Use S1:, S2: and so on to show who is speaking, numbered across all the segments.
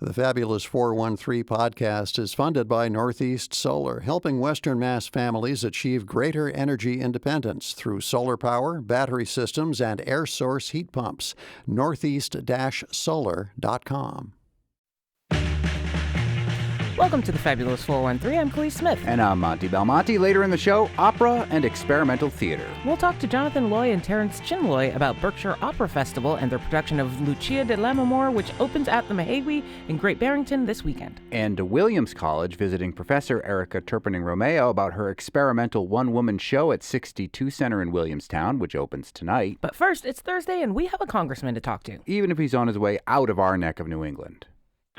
S1: The Fabulous 413 podcast is funded by Northeast Solar, helping Western Mass families achieve greater energy independence through solar power, battery systems, and air source heat pumps. Northeast-solar.com.
S2: Welcome to the Fabulous 413. I'm Khalees Smith.
S3: And I'm Monty Belmonte. Later in the show, opera and experimental theater.
S2: We'll talk to Jonathan Loy and Terrence Chin-Loy about Berkshire Opera Festival and their production of Lucia di Lammermoor, which opens at the Mahaiwe in Great Barrington this weekend.
S3: And Williams College visiting Professor Erica Terpening-Romeo about her experimental one-woman show at 62 Center in Williamstown, which opens tonight.
S2: But first, it's Thursday and we have a congressman to talk to.
S3: Even if he's on his way out of our neck of New England.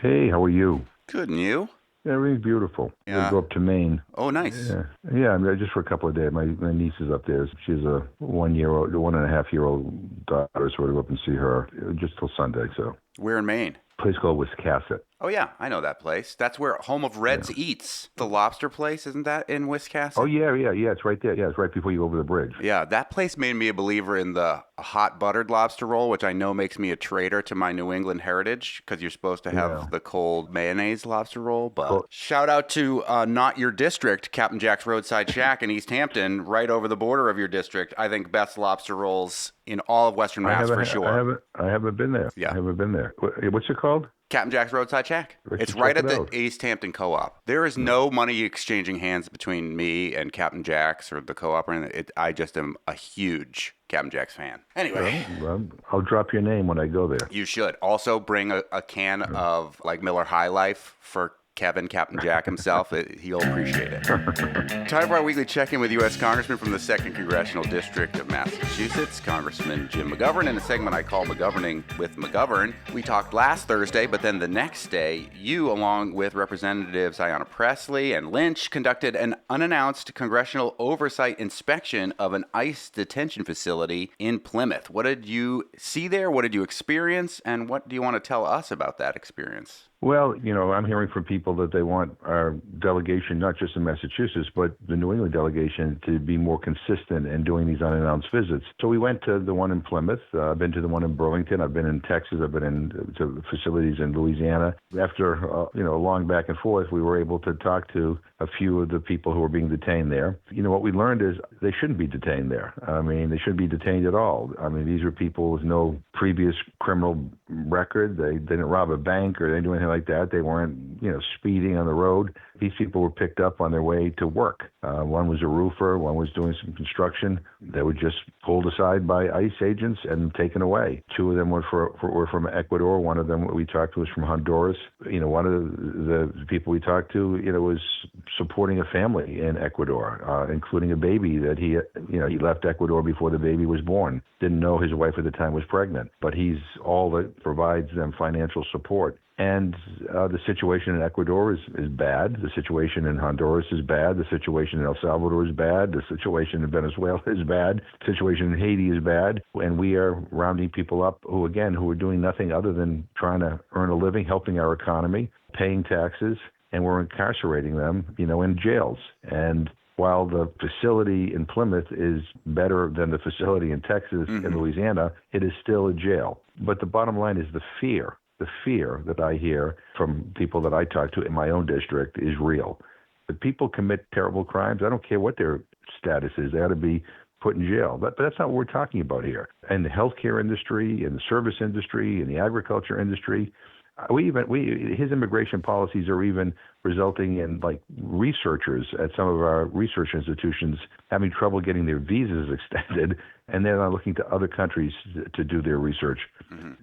S4: Hey, how are you?
S5: Good, and you?
S4: Yeah, everything's beautiful.
S5: Yeah.
S4: We go up to Maine.
S5: Oh, nice.
S4: Yeah, I mean, just for a couple of days. My niece is up there. She's a 1.5-year-old daughter, so we'll go up and see her just till Sunday. So.
S5: Where in Maine?
S4: A place called Wiscasset.
S5: Oh, yeah, I know that place. That's where Home of Reds eats. The lobster place, isn't that in Wiscasset?
S4: Oh, yeah, it's right there. Yeah, it's right before you go over the bridge.
S5: Yeah, that place made me a believer in the hot buttered lobster roll, which I know makes me a traitor to my New England heritage, because you're supposed to have the cold mayonnaise lobster roll. But shout out to not your district, Captain Jack's Roadside Shack in East Hampton, right over the border of your district. I think best lobster rolls in all of Western Mass for sure.
S4: I haven't been there.
S5: Yeah.
S4: I haven't been there. What's it called?
S5: Captain Jack's Roadside Shack. It's right at the East Hampton Co-op. There is no money exchanging hands between me and Captain Jack's or the Co-op. I just am a huge Captain Jack's fan. Anyway.
S4: Well, I'll drop your name when I go there.
S5: You should. Also bring a can of Miller High Life for Kevin, Captain Jack himself. He'll appreciate it. Time for our weekly check-in with U.S. Congressman from the 2nd Congressional District of Massachusetts, Congressman Jim McGovern. In a segment I call McGoverning with McGovern, we talked last Thursday, but then the next day, you, along with Representatives Ayanna Pressley and Lynch, conducted an unannounced congressional oversight inspection of an ICE detention facility in Plymouth. What did you see there? What did you experience? And what do you want to tell us about that experience?
S4: Well, I'm hearing from people that they want our delegation, not just in Massachusetts, but the New England delegation, to be more consistent in doing these unannounced visits. So we went to the one in Plymouth. I've been to the one in Burlington. I've been in Texas. I've been to facilities in Louisiana. After, a long back and forth, we were able to talk to a few of the people who were being detained there. What we learned is they shouldn't be detained there. I mean, they shouldn't be detained at all. I mean, these are people with no previous criminal record. They didn't rob a bank or they didn't do anything like that. They weren't, speeding on the road. These people were picked up on their way to work. One was a roofer. One was doing some construction. They were just pulled aside by ICE agents and taken away. Two of them were from Ecuador. One of them we talked to was from Honduras. One of the people we talked to, was supporting a family in Ecuador, including a baby that he left Ecuador before the baby was born. Didn't know his wife at the time was pregnant, but he's all that provides them financial support. And the situation in Ecuador is bad. The situation in Honduras is bad. The situation in El Salvador is bad. The situation in Venezuela is bad. The situation in Haiti is bad. And we are rounding people up who are doing nothing other than trying to earn a living, helping our economy, paying taxes, and we're incarcerating them, in jails. And while the facility in Plymouth is better than the facility in Texas and Louisiana, it is still a jail. But the bottom line is the fear. The fear that I hear from people that I talk to in my own district is real. If people commit terrible crimes, I don't care what their status is, they ought to be put in jail. But that's not what we're talking about here. In the healthcare industry, in the service industry, in the agriculture industry, his immigration policies are even resulting in researchers at some of our research institutions having trouble getting their visas extended, and they're not looking to other countries to do their research.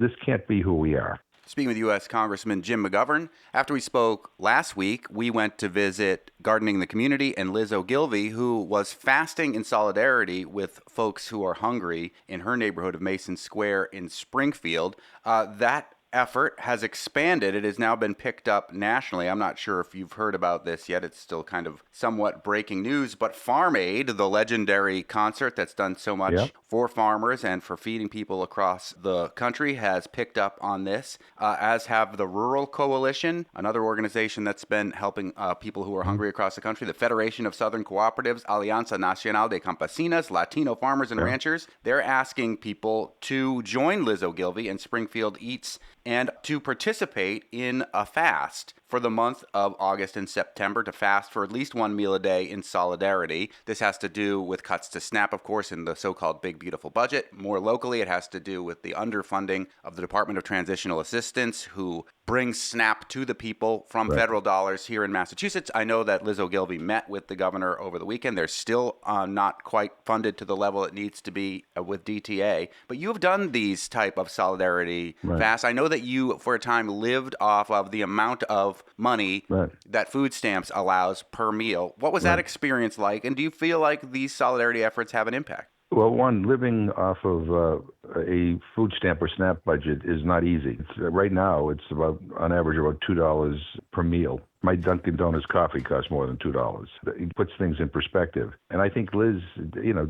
S4: This can't be who we are.
S5: Speaking with U.S. Congressman Jim McGovern, after we spoke last week, we went to visit Gardening the Community and Liz Ogilvie, who was fasting in solidarity with folks who are hungry in her neighborhood of Mason Square in Springfield. That effort has expanded. It has now been picked up nationally. I'm not sure if you've heard about this yet. It's still kind of somewhat breaking news, but Farm Aid, the legendary concert that's done so much for farmers and for feeding people across the country has picked up on this, as have the Rural Coalition, another organization that's been helping people who are hungry across the country, the Federation of Southern Cooperatives, Alianza Nacional de Campesinas, Latino Farmers and Ranchers. They're asking people to join Liz Ogilvie and Springfield Eats and to participate in a fast for the month of August and September, to fast for at least one meal a day in solidarity. This has to do with cuts to SNAP, of course, in the so-called Big Beautiful Budget. More locally, it has to do with the underfunding of the Department of Transitional Assistance, who brings SNAP to the people from federal dollars here in Massachusetts. I know that Liz Ogilvie met with the governor over the weekend. They're still not quite funded to the level it needs to be with DTA. But you've done these type of solidarity fasts. I know that you, for a time, lived off of the amount of money that food stamps allows per meal. What was that experience like? And do you feel like these solidarity efforts have an impact?
S4: Well, one, living off of a food stamp or SNAP budget is not easy. Right now, it's about, on average, about $2 per meal. My Dunkin' Donuts coffee costs more than $2. It puts things in perspective. And I think Liz,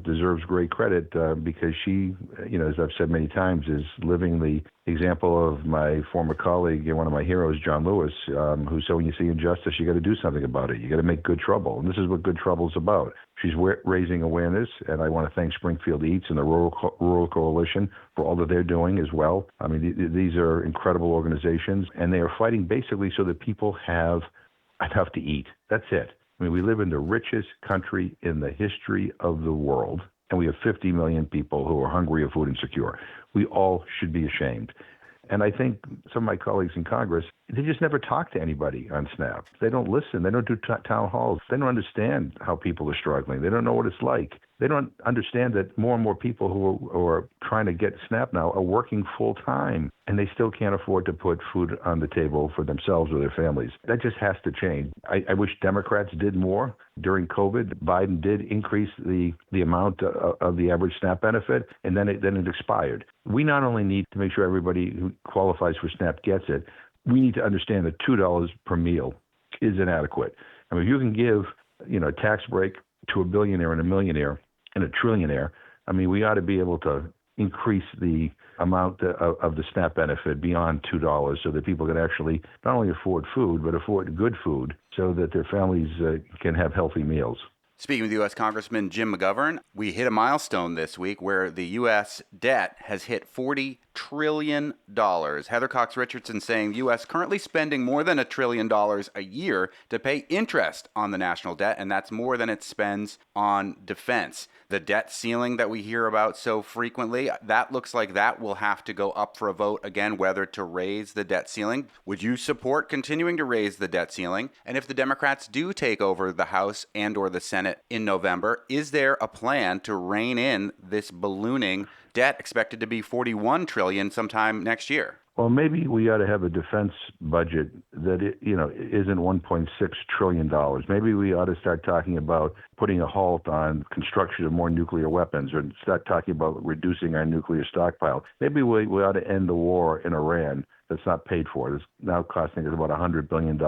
S4: deserves great credit because she, as I've said many times, is living the example of my former colleague and one of my heroes, John Lewis, who said, when you see injustice, you got to do something about it. You got to make good trouble. And this is what good trouble is about. She's raising awareness, and I want to thank Springfield Eats and the Rural Coalition for all that they're doing as well. I mean, these are incredible organizations, and they are fighting basically so that people have enough to eat. That's it. I mean, we live in the richest country in the history of the world, and we have 50 million people who are hungry or food insecure. We all should be ashamed. And I think some of my colleagues in Congress, they just never talk to anybody on SNAP. They don't listen. They don't do town halls. They don't understand how people are struggling. They don't know what it's like. They don't understand that more and more people who are trying to get SNAP now are working full time, and they still can't afford to put food on the table for themselves or their families. That just has to change. I wish Democrats did more. During COVID, Biden did increase the amount of the average SNAP benefit, and then it expired. We not only need to make sure everybody who qualifies for SNAP gets it, we need to understand that $2 per meal is inadequate. I mean, if you can give, a tax break to a billionaire and a millionaire and a trillionaire, I mean, we ought to be able to increase the amount of the SNAP benefit beyond $2 so that people can actually not only afford food, but afford good food so that their families can have healthy meals.
S5: Speaking with U.S. Congressman Jim McGovern, we hit a milestone this week where the U.S. debt has hit $40 trillion. Heather Cox Richardson saying the U.S. currently spending more than $1 trillion a year to pay interest on the national debt, and that's more than it spends on defense. The debt ceiling that we hear about so frequently, that looks like that will have to go up for a vote again, whether to raise the debt ceiling. Would you support continuing to raise the debt ceiling? And if the Democrats do take over the House and or the Senate in November, is there a plan to rein in this ballooning debt expected to be $41 trillion sometime next year?
S4: Well, maybe we ought to have a defense budget that isn't $1.6 trillion. Maybe we ought to start talking about putting a halt on construction of more nuclear weapons, or start talking about reducing our nuclear stockpile. Maybe we ought to end the war in Iran that's not paid for. It's now costing us about $100 billion.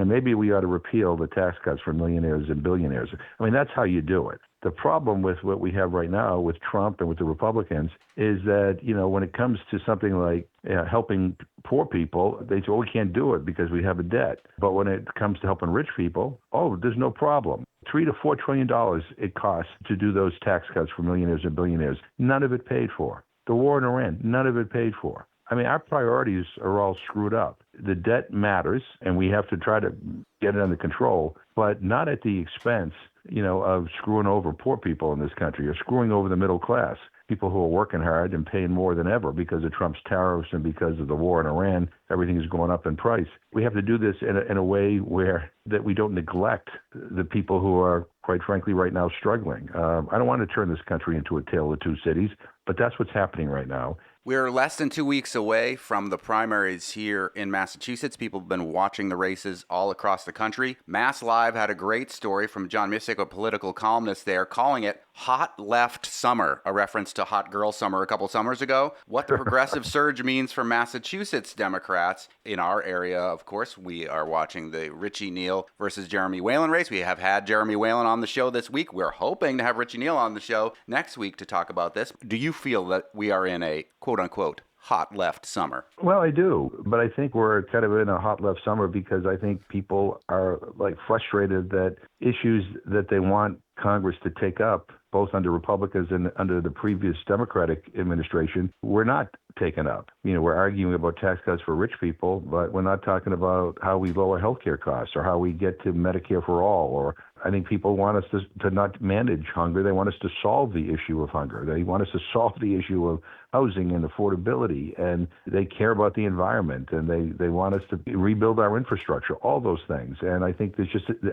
S4: Maybe we ought to repeal the tax cuts for millionaires and billionaires. I mean, that's how you do it. The problem with what we have right now with Trump and with the Republicans is that, when it comes to something like helping poor people, they say, we can't do it because we have a debt. But when it comes to helping rich people, there's no problem. $3 to $4 trillion it costs to do those tax cuts for millionaires and billionaires. None of it paid for. The war in Iran, none of it paid for. I mean, our priorities are all screwed up. The debt matters, and we have to try to get it under control, but not at the expense, of screwing over poor people in this country or screwing over the middle class, people who are working hard and paying more than ever because of Trump's tariffs and because of the war in Iran. Everything is going up in price. We have to do this in a way where that we don't neglect the people who are, quite frankly, right now struggling. I don't want to turn this country into a tale of two cities, but that's what's happening right now.
S5: We're less than 2 weeks away from the primaries here in Massachusetts. People have been watching the races all across the country. Mass Live had a great story from John Missick, a political columnist there, calling it hot left summer, a reference to hot girl summer a couple summers ago. What the progressive surge means for Massachusetts Democrats. In our area, of course, we are watching the Richie Neal versus Jeremy Whalen race. We have had Jeremy Whalen on the show this week. We're hoping to have Richie Neal on the show next week to talk about this. Do you feel that we are in a quote-unquote hot left summer?
S4: Well, I do, but I think we're kind of in a hot left summer because I think people are frustrated that issues that they want Congress to take up, both under Republicans and under the previous Democratic administration, were not taken up. We're arguing about tax cuts for rich people, but we're not talking about how we lower healthcare costs or how we get to Medicare for all. Or I think people want us to not manage hunger. They want us to solve the issue of hunger. They want us to solve the issue of housing and affordability, and they care about the environment, and they want us to rebuild our infrastructure, all those things. And I think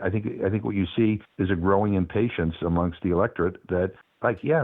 S4: I think what you see is a growing impatience amongst the electorate that,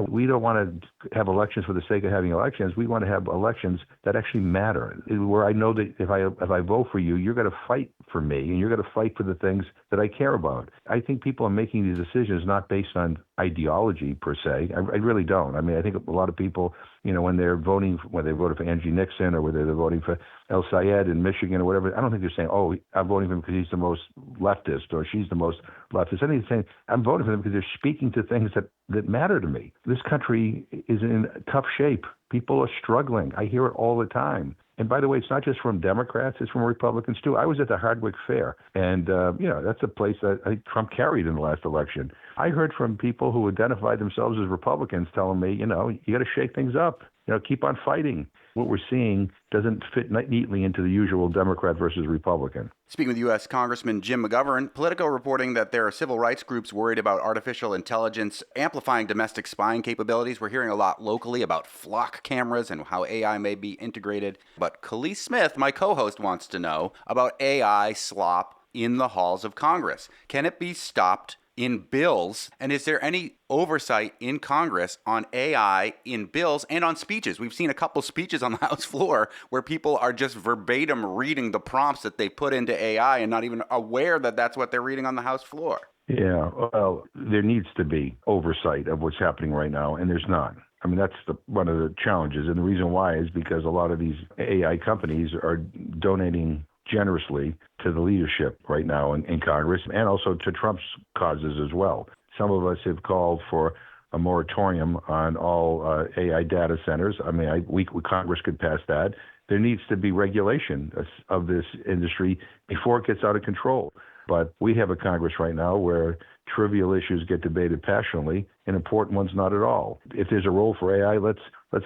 S4: we don't want to have elections for the sake of having elections. We want to have elections that actually matter, where I know that if I vote for you, you're going to fight for me, and you're going to fight for the things that I care about. I think people are making these decisions not based on ideology per se. I really don't. I mean, I think a lot of people, when they're voting, whether they voted for Angie Nixon or whether they're voting for El Sayed in Michigan or whatever, I don't think they're saying, oh, I'm voting for him because he's the most leftist or she's the most leftist. I think they're saying, I'm voting for them because they're speaking to things that matter to me. This country is in tough shape. People are struggling. I hear it all the time. And by the way, it's not just from Democrats, it's from Republicans too. I was at the Hardwick Fair, and that's a place that I think Trump carried in the last election. I heard from people who identified themselves as Republicans telling me, you got to shake things up. Keep on fighting. What we're seeing doesn't fit neatly into the usual Democrat versus Republican.
S5: Speaking with U.S. Congressman Jim McGovern, Politico reporting that there are civil rights groups worried about artificial intelligence amplifying domestic spying capabilities. We're hearing a lot locally about flock cameras and how AI may be integrated. But Khalees Smith, my co-host, wants to know about AI slop in the halls of Congress. Can it be stopped in bills? And is there any oversight in Congress on AI in bills and on speeches? We've seen a couple speeches on the House floor where people are just verbatim reading the prompts that they put into AI and not even aware that that's what they're reading on the House floor.
S4: Yeah, well, there needs to be oversight of what's happening right now, and there's not. I mean, that's one of the challenges. And the reason why is because a lot of these AI companies are donating generously to the leadership right now in Congress and also to Trump's causes as well. Some of us have called for a moratorium on all AI data centers. I mean, Congress could pass that. There needs to be regulation of this industry before it gets out of control. But we have a Congress right now where trivial issues get debated passionately and important ones not at all. If there's a role for AI, let's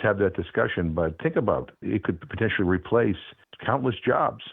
S4: have that discussion. But think about it. It could potentially replace countless jobs.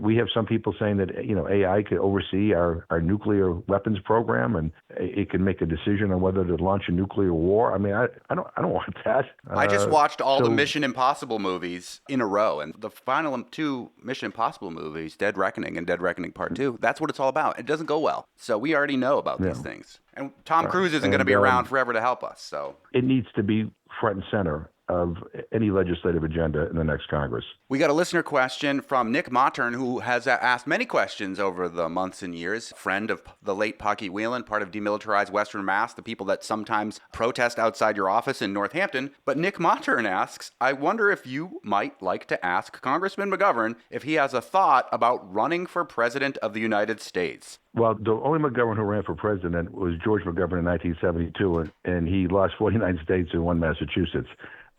S4: We have some people saying that AI could oversee our nuclear weapons program, and it can make a decision on whether to launch a nuclear war. I mean, I don't want that.
S5: I just watched all the Mission Impossible movies in a row, and the final two Mission Impossible movies, Dead Reckoning and Dead Reckoning Part 2, that's what it's all about. It doesn't go well, so we already know about these things. And Tom Cruise isn't going to be around forever to help us. So
S4: it needs to be front and center of any legislative agenda in the next Congress.
S5: We got a listener question from Nick Mattern, who has asked many questions over the months and years. Friend of the late Pocky Whelan, part of Demilitarized Western Mass, the people that sometimes protest outside your office in Northampton. But Nick Mattern asks, I wonder if you might like to ask Congressman McGovern if he has a thought about running for president of the United States.
S4: Well, the only McGovern who ran for president was George McGovern in 1972, and he lost 49 states and won Massachusetts.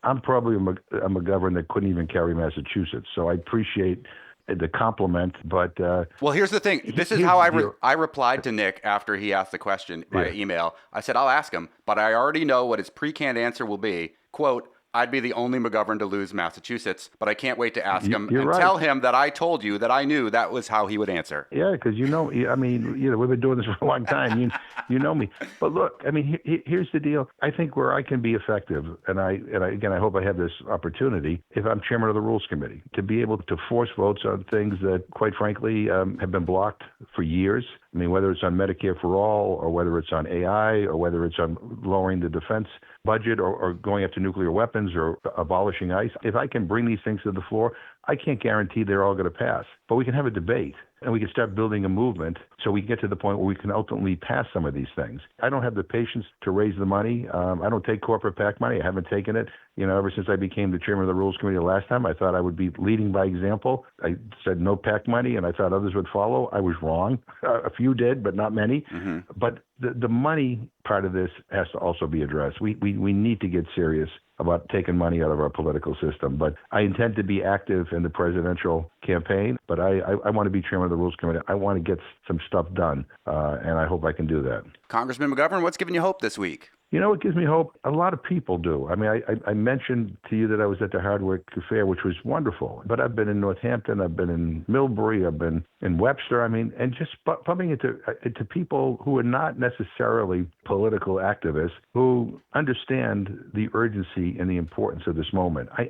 S4: I'm probably a McGovern that couldn't even carry Massachusetts, so I appreciate the compliment. But
S5: well, here's the thing. This is how I replied to Nick after he asked the question via email. I said, I'll ask him, but I already know what his pre-canned answer will be. Quote, I'd be the only McGovern to lose Massachusetts, but I can't wait to ask him and tell him that I told you that I knew that was how he would answer.
S4: Yeah, because I mean, we've been doing this for a long time. You know me. But look, I mean, here's the deal. I think where I can be effective, and I hope I have this opportunity, if I'm chairman of the Rules Committee, to be able to force votes on things that, quite frankly, have been blocked for years. I mean, whether it's on Medicare for all, or whether it's on AI, or whether it's on lowering the defense budget, or going after nuclear weapons, or abolishing ICE. If I can bring these things to the floor, I can't guarantee they're all going to pass, but we can have a debate. And we can start building a movement so we can get to the point where we can ultimately pass some of these things. I don't have the patience to raise the money. I don't take corporate PAC money. I haven't taken it. Ever since I became the chairman of the Rules Committee the last time, I thought I would be leading by example. I said no PAC money, and I thought others would follow. I was wrong. A few did, but not many. Mm-hmm. But the money part of this has to also be addressed. We need to get serious about taking money out of our political system. But I intend to be active in the presidential campaign, but I want to be chairman of the Rules Committee. I want to get some stuff done, and I hope I can do that.
S5: Congressman McGovern, what's giving you hope this week?
S4: What gives me hope? A lot of people do. I mean, I mentioned to you that I was at the Hardwick Fair, which was wonderful. But I've been in Northampton, I've been in Millbury, I've been in Webster. I mean, and just bumping into people who are not necessarily political activists, who understand the urgency and the importance of this moment. I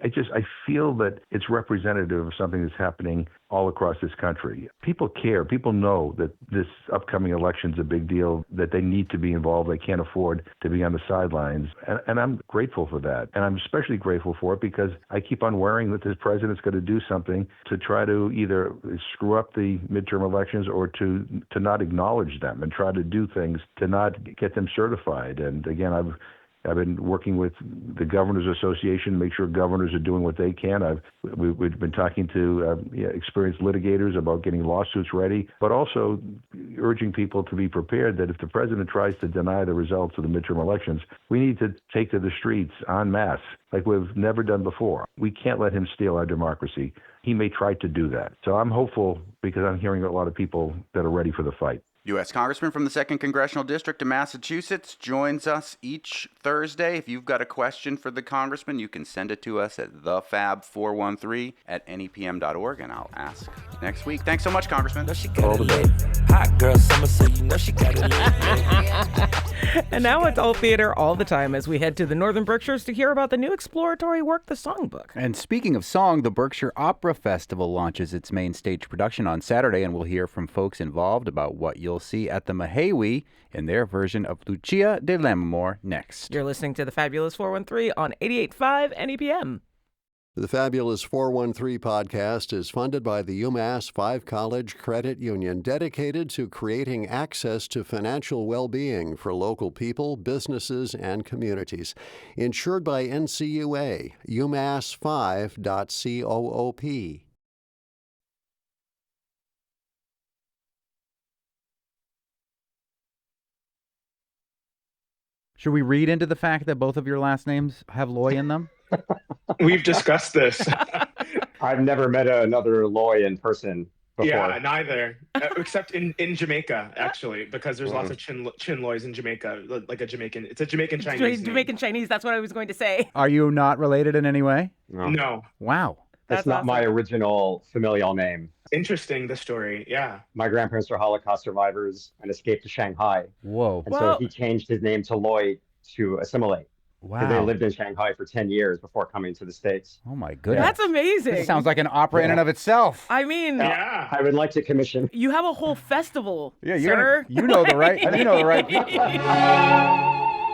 S4: feel that it's representative of something that's happening all across this country. People care. People know that this upcoming election is a big deal, that they need to be involved. They can't afford to be on the sidelines. And I'm grateful for that. And I'm especially grateful for it because I keep on worrying that this president's going to do something to try to either screw up the midterm elections or to not acknowledge them and try to do things to not get them certified. And again, I've been working with the Governors Association to make sure governors are doing what they can. We've been talking to experienced litigators about getting lawsuits ready, but also urging people to be prepared that if the president tries to deny the results of the midterm elections, we need to take to the streets en masse like we've never done before. We can't let him steal our democracy. He may try to do that. So I'm hopeful because I'm hearing a lot of people that are ready for the fight.
S5: U.S. Congressman from the 2nd Congressional District of Massachusetts joins us each Thursday. If you've got a question for the congressman, you can send it to us at thefab413@nepm.org, and I'll ask next week. Thanks so much, Congressman.
S6: Hot girl summer, so you know she got it.
S2: And now it's all theater all the time as we head to the Northern Berkshires to hear about the new exploratory work, The Songbook.
S3: And speaking of song, the Berkshire Opera Festival launches its main stage production on Saturday, and we'll hear from folks involved about what you'll see at the Mahaiwe in their version of Lucia di Lammermoor next.
S2: You're listening to the Fabulous 413 on 88.5 NEPM.
S1: The Fabulous 413 podcast is funded by the UMass 5 College Credit Union, dedicated to creating access to financial well-being for local people, businesses, and communities. Insured by NCUA, umass5.coop.
S3: Should we read into the fact that both of your last names have Loy in them?
S7: We've discussed this.
S8: I've never met another Loy in person before.
S7: Yeah, neither. Except in Jamaica, actually, because there's lots of Chin-Loys in Jamaica, like a Jamaican. It's a Jamaican Chinese name.
S2: Jamaican Chinese, that's what I was going to say.
S3: Are you not related in any way?
S7: No.
S3: Wow.
S8: That's not awesome. My original familial name.
S7: Interesting, the story, yeah.
S8: My grandparents were Holocaust survivors and escaped to Shanghai.
S3: Whoa.
S8: And so he changed his name to Loy to assimilate.
S3: Wow.
S8: They lived in Shanghai for 10 years before coming to the States.
S3: Oh, my goodness.
S2: That's amazing.
S3: This sounds like an opera in and of itself.
S2: I mean,
S7: yeah.
S8: I would like to commission.
S2: You have a whole festival,
S3: sir. You know the right people.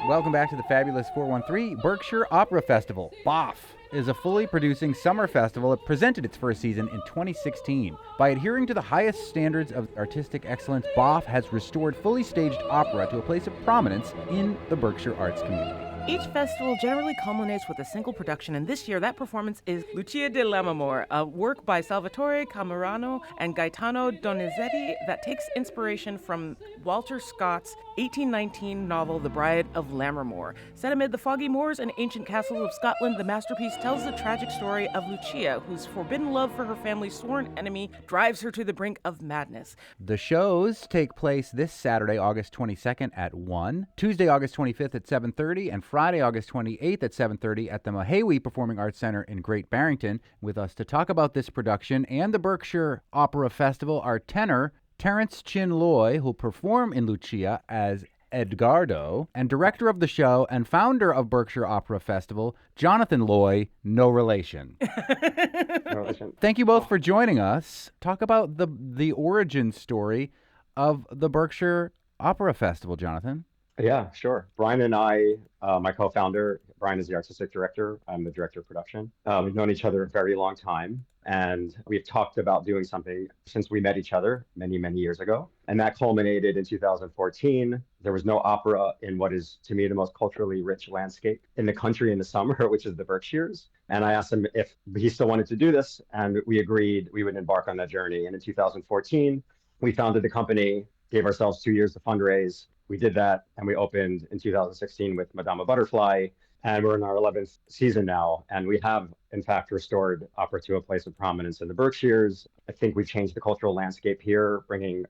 S3: Welcome back to the Fabulous 413 Berkshire Opera Festival. BOF is a fully producing summer festival that presented its first season in 2016. By adhering to the highest standards of artistic excellence, BOF has restored fully staged opera to a place of prominence in the Berkshire arts community.
S2: Each festival generally culminates with a single production, and this year that performance is Lucia di Lammermoor, a work by Salvatore Camerano and Gaetano Donizetti that takes inspiration from Walter Scott's 1819 novel The Bride of Lammermoor. Set amid the foggy moors and ancient castles of Scotland, the masterpiece tells the tragic story of Lucia, whose forbidden love for her family's sworn enemy drives her to the brink of madness.
S3: The shows take place this Saturday, August 22nd at 1, Tuesday, August 25th at 7:30, and Friday, August 28th at 7:30 at the Mahaiwe Performing Arts Center in Great Barrington. With us to talk about this production and the Berkshire Opera Festival are tenor Terrence Chin-Loy, who'll perform in Lucia as Edgardo, and director of the show and founder of Berkshire Opera Festival, Jonathan Loy, no relation.
S8: No relation.
S3: Thank you both for joining us. Talk about the origin story of the Berkshire Opera Festival, Jonathan.
S8: Yeah, sure. Brian and I, my co-founder, Brian is the artistic director. I'm the director of production. We've known each other a very long time, and we've talked about doing something since we met each other many, many years ago. And that culminated in 2014. There was no opera in what is, to me, the most culturally rich landscape in the country in the summer, which is the Berkshires. And I asked him if he still wanted to do this, and we agreed we would embark on that journey. And in 2014, we founded the company, gave ourselves 2 years to fundraise. We did that, and we opened in 2016 with Madama Butterfly, and we're in our 11th season now. And we have, in fact, restored opera to a place of prominence in the Berkshires. I think we've changed the cultural landscape here, bringing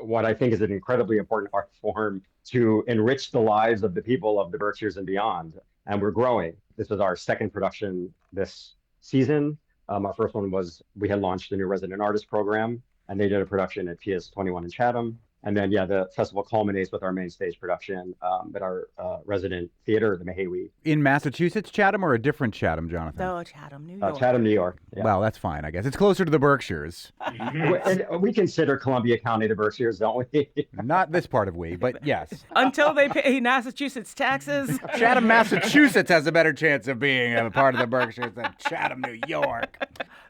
S8: what I think is an incredibly important art form to enrich the lives of the people of the Berkshires and beyond. And we're growing. This is our second production this season. Our first one was, we had launched the new resident artist program, and they did a production at PS 21 in Chatham. And then, the festival culminates with our main stage production at our resident theater, the Mahaiwe.
S3: In Massachusetts, Chatham, or a different Chatham, Jonathan?
S2: No, Chatham, New York.
S8: Chatham, New York. Yeah.
S3: Well, that's fine, I guess. It's closer to the Berkshires.
S8: And we consider Columbia County the Berkshires, don't we?
S3: Not this part of we, but yes.
S2: Until they pay Massachusetts taxes.
S3: Chatham, Massachusetts has a better chance of being a part of the Berkshires than Chatham, New York.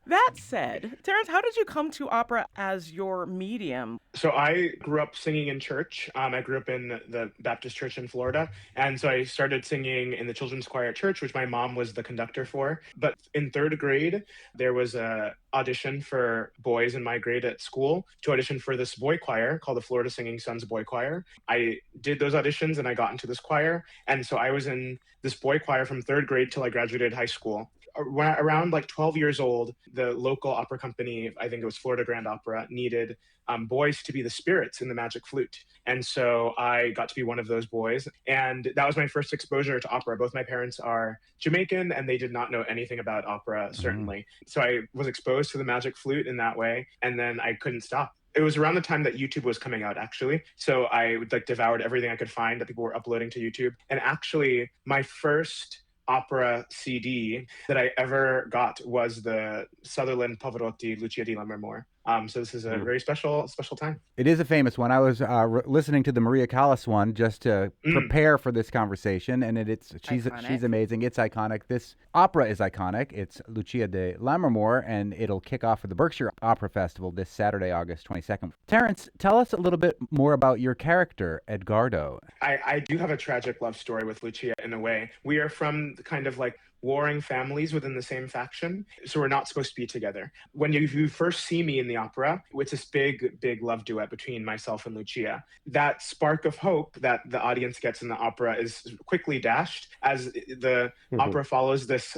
S2: That said, Terrence, how did you come to opera as your medium?
S7: So I grew up singing in church. I grew up in the Baptist church in Florida. And so I started singing in the children's choir at church, which my mom was the conductor for. But in third grade, there was a audition for boys in my grade at school to audition for this boy choir called the Florida Singing Sons Boy Choir. I did those auditions and I got into this choir. And so I was in this boy choir from third grade till I graduated high school. Around like 12 years old, the local opera company, I think it was Florida Grand Opera, needed boys to be the spirits in the magic flute. And so I got to be one of those boys. And that was my first exposure to opera. Both my parents are Jamaican and they did not know anything about opera, certainly. So I was exposed to the magic flute in that way. And then I couldn't stop. It was around the time that YouTube was coming out, actually. So I devoured everything I could find that people were uploading to YouTube. And actually, my first opera CD that I ever got was the Sutherland Pavarotti Lucia di Lammermoor. So this is a very special time.
S3: It is a famous one. I was listening to the Maria Callas one just to prepare for this conversation, and she's amazing. It's iconic. This opera is iconic. It's Lucia di Lammermoor, and it'll kick off at the Berkshire Opera Festival this Saturday, August 22nd. Terrence, tell us a little bit more about your character, Edgardo.
S7: I do have a tragic love story with Lucia in a way. We are from kind of like warring families within the same faction, so we're not supposed to be together. When you first see me in the opera, it's this big love duet between myself and Lucia. That spark of hope that the audience gets in the opera is quickly dashed as the opera follows this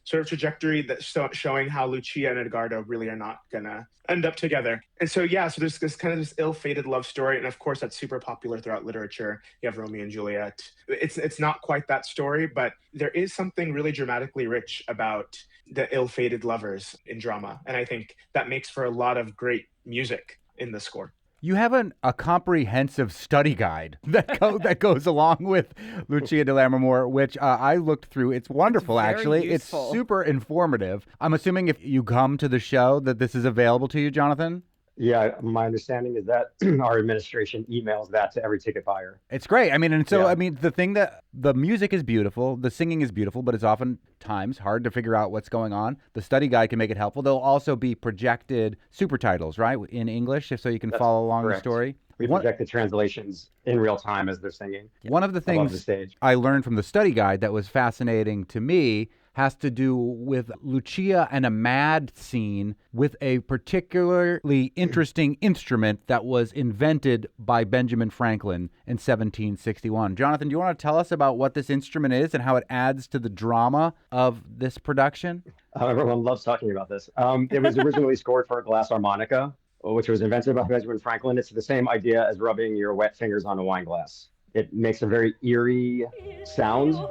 S7: sort of trajectory that's showing how Lucia and Edgardo really are not gonna end up together. And so so there's this kind of this ill-fated love story, and of course that's super popular throughout literature. You have Romeo and Juliet. It's not quite that story, but there is something really dramatically rich about the ill-fated lovers in drama, and I think that makes for a lot of great music in the score.
S3: You have a comprehensive study guide that goes along with Lucia di Lammermoor, which I looked through. It's wonderful, actually.
S2: Useful.
S3: It's super informative. I'm assuming if you come to the show that this is available to you, Jonathan?
S8: Yeah, my understanding is that our administration emails that to every ticket buyer.
S3: It's great. I mean, the thing that the music is beautiful, the singing is beautiful, but it's oftentimes hard to figure out what's going on. The study guide can make it helpful. There'll also be projected super titles, right, in English, so you can follow along the story.
S8: We project the translations in real time as they're singing.
S3: One of the things I learned from the study guide that was fascinating to me has to do with Lucia and a mad scene with a particularly interesting instrument that was invented by Benjamin Franklin in 1761. Jonathan, do you want to tell us about what this instrument is and how it adds to the drama of this production?
S8: Everyone loves talking about this. It was originally scored for a glass harmonica, which was invented by Benjamin Franklin. It's the same idea as rubbing your wet fingers on a wine glass. It makes a very eerie sound.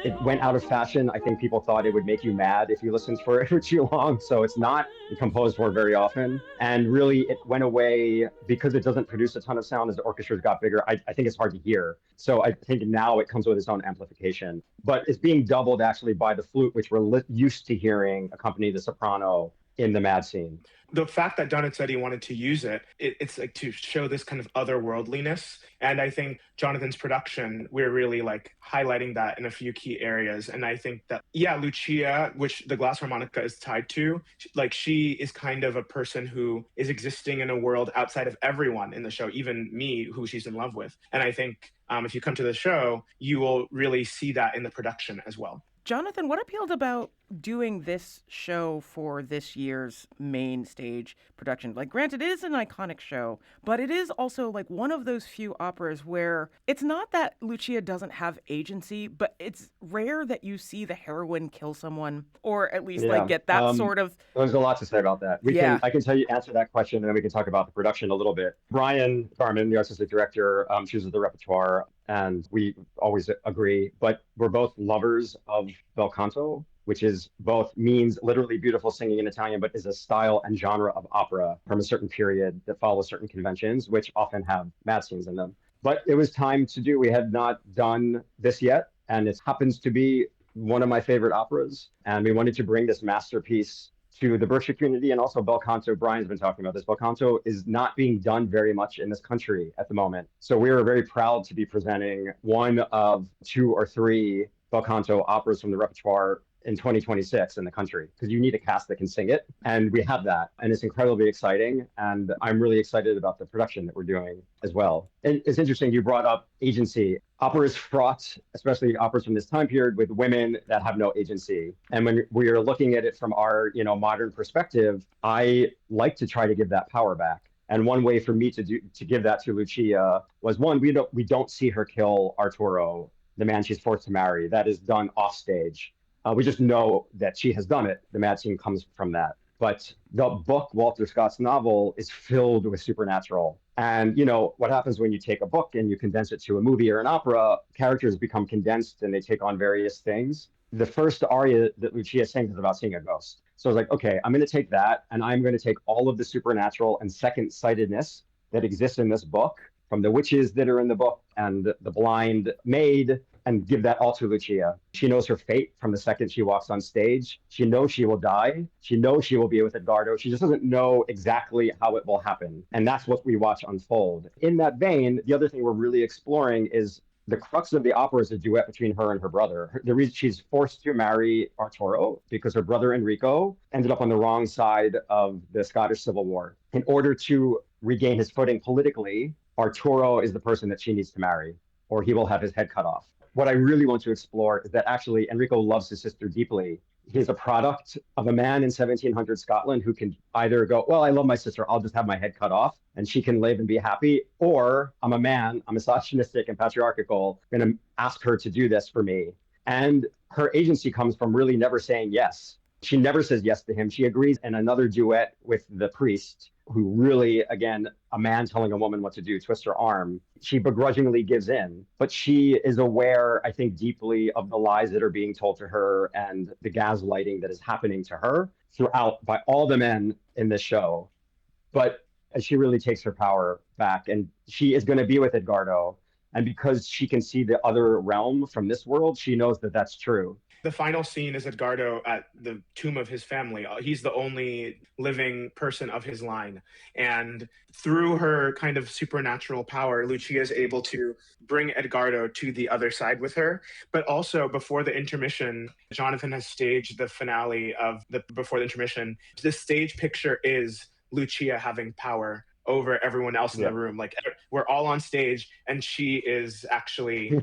S8: It went out of fashion. I think people thought it would make you mad if you listened for it for too long. So it's not composed for very often. And really, it went away because it doesn't produce a ton of sound as the orchestras got bigger. I think it's hard to hear. So I think now it comes with its own amplification. But it's being doubled actually by the flute, which we're used to hearing accompany the soprano in the mad scene.
S7: The fact that Donizetti wanted to use it's like to show this kind of otherworldliness. And I think Jonathan's production, we're really like highlighting that in a few key areas. And I think that, yeah, Lucia, which the glass harmonica is tied to, like she is kind of a person who is existing in a world outside of everyone in the show, even me, who she's in love with. And I think if you come to the show, you will really see that in the production as well.
S2: Jonathan, what appealed about doing this show for this year's main stage production? Like, granted, it is an iconic show, but it is also like one of those few operas where it's not that Lucia doesn't have agency, but it's rare that you see the heroine kill someone, or at least like get that sort of...
S8: There's a lot to say about that. I can tell you, answer that question, and then we can talk about the production a little bit. Brian Garman, the artistic director, chooses the repertoire, and we always agree, but we're both lovers of bel canto, which is both means literally beautiful singing in Italian, but is a style and genre of opera from a certain period that follows certain conventions, which often have mad scenes in them. But it was time to do. We had not done this yet, and it happens to be one of my favorite operas. And we wanted to bring this masterpiece to the Berkshire community, and also bel canto. Brian's been talking about this. Bel canto is not being done very much in this country at the moment. So we are very proud to be presenting one of 2 or 3 bel canto operas from the repertoire in 2026 in the country, because you need a cast that can sing it. And we have that. And it's incredibly exciting. And I'm really excited about the production that we're doing as well. And it's interesting, you brought up agency. Opera is fraught, especially operas from this time period, with women that have no agency. And when we are looking at it from our, modern perspective, I like to try to give that power back. And one way for me to give that to Lucia was, one, we don't see her kill Arturo, the man she's forced to marry. That is done off stage. We just know that she has done it. The mad scene comes from that. But the book, Walter Scott's novel, is filled with supernatural. And, what happens when you take a book and you condense it to a movie or an opera, characters become condensed and they take on various things. The first aria that Lucia sings is about seeing a ghost. So I was like, okay, I'm going to take that, and I'm going to take all of the supernatural and second-sightedness that exists in this book, from the witches that are in the book and the blind maid, and give that all to Lucia. She knows her fate from the second she walks on stage. She knows she will die. She knows she will be with Edgardo. She just doesn't know exactly how it will happen. And that's what we watch unfold. In that vein, the other thing we're really exploring is the crux of the opera is a duet between her and her brother. The reason she's forced to marry Arturo because her brother Enrico ended up on the wrong side of the Scottish Civil War. In order to regain his footing politically, Arturo is the person that she needs to marry, or he will have his head cut off. What I really want to explore is that actually Enrico loves his sister deeply. He's a product of a man in 1700 Scotland who can either go, well, I love my sister, I'll just have my head cut off and she can live and be happy. Or I'm a man, I'm misogynistic and patriarchal, I'm going to ask her to do this for me. And her agency comes from really never saying yes. She never says yes to him. She agrees in another duet with the priest, who really, again, a man telling a woman what to do, twist her arm. She begrudgingly gives in, but she is aware, I think, deeply of the lies that are being told to her and the gaslighting that is happening to her throughout by all the men in this show. But she really takes her power back, and she is going to be with Edgardo. And because she can see the other realm from this world, she knows that that's true.
S7: The final scene is Edgardo at the tomb of his family. He's the only living person of his line. And through her kind of supernatural power, Lucia is able to bring Edgardo to the other side with her. But also, before the intermission, Jonathan has staged the finale of before the intermission. The stage picture is Lucia having power over everyone else in the room. Like, we're all on stage, and she is actually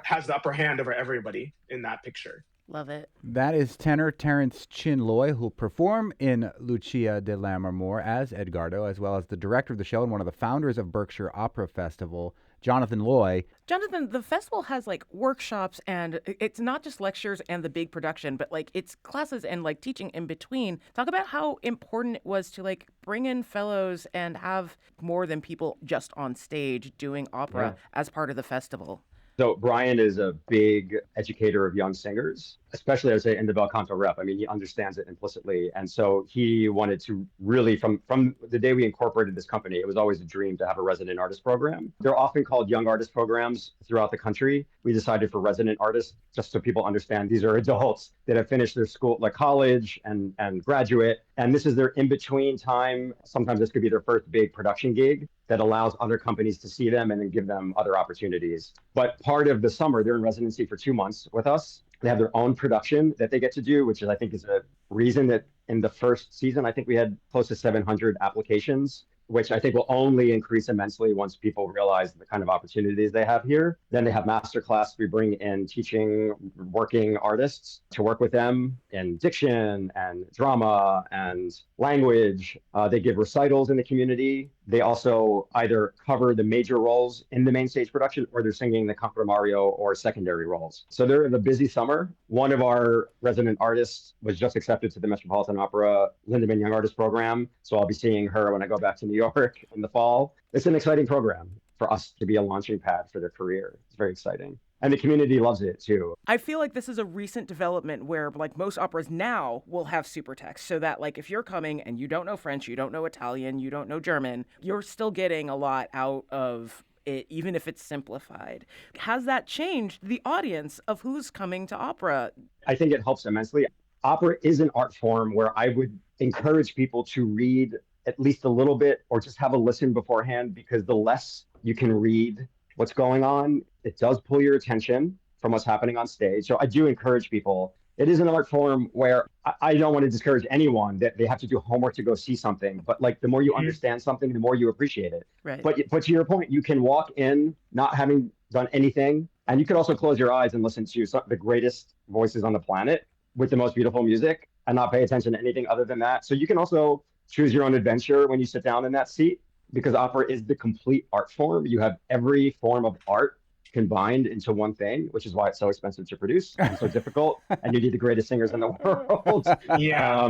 S7: has the upper hand over everybody in that picture.
S2: Love it.
S3: That is tenor Terrence Chin-Loy, who'll perform in Lucia di Lammermoor as Edgardo, as well as the director of the show and one of the founders of Berkshire Opera Festival, Jonathan Loy.
S2: Jonathan, the festival has like workshops, and it's not just lectures and the big production, but like it's classes and like teaching in between. Talk about how important it was to like bring in fellows and have more than people just on stage doing opera as part of the festival.
S8: So Brian is a big educator of young singers. especially I would say in the bel canto rep. I mean, he understands it implicitly. And so he wanted to really, from the day we incorporated this company, it was always a dream to have a resident artist program. They're often called young artist programs throughout the country. We decided for resident artists, just so people understand, these are adults that have finished their school, like college and graduate. And this is their in-between time. Sometimes this could be their first big production gig that allows other companies to see them and then give them other opportunities. But part of the summer, they're in residency for 2 months with us. They have their own production that they get to do, which is, I think, is a reason that in the first season, I think we had close to 700 applications, which I think will only increase immensely once people realize the kind of opportunities they have here. Then they have masterclass. We bring in teaching, working artists to work with them in diction and drama and language. They give recitals in the community. They also either cover the major roles in the main stage production or they're singing the comprimario or secondary roles. So they're in a busy summer. One of our resident artists was just accepted to the Metropolitan Opera Lindemann Young Artist Program. So I'll be seeing her when I go back to New York in the fall. It's an exciting program for us to be a launching pad for their career. It's very exciting. And the community loves it too.
S2: I feel like this is a recent development where like most operas now will have supertext so that like if you're coming and you don't know French, you don't know Italian, you don't know German, you're still getting a lot out of it, even if it's simplified. Has that changed the audience of who's coming to opera?
S8: I think it helps immensely. Opera is an art form where I would encourage people to read at least a little bit or just have a listen beforehand, because the less you can read what's going on, it does pull your attention from what's happening on stage. So I do encourage people. It is an art form where I don't want to discourage anyone that they have to do homework to go see something. But like the more you understand something, the more you appreciate it.
S2: Right.
S8: But to your point, you can walk in not having done anything. And you could also close your eyes and listen to the greatest voices on the planet with the most beautiful music and not pay attention to anything other than that. So you can also choose your own adventure when you sit down in that seat, because opera is the complete art form. You have every form of art combined into one thing, which is why it's so expensive to produce and so difficult. And you need the greatest singers in the world.
S7: Yeah.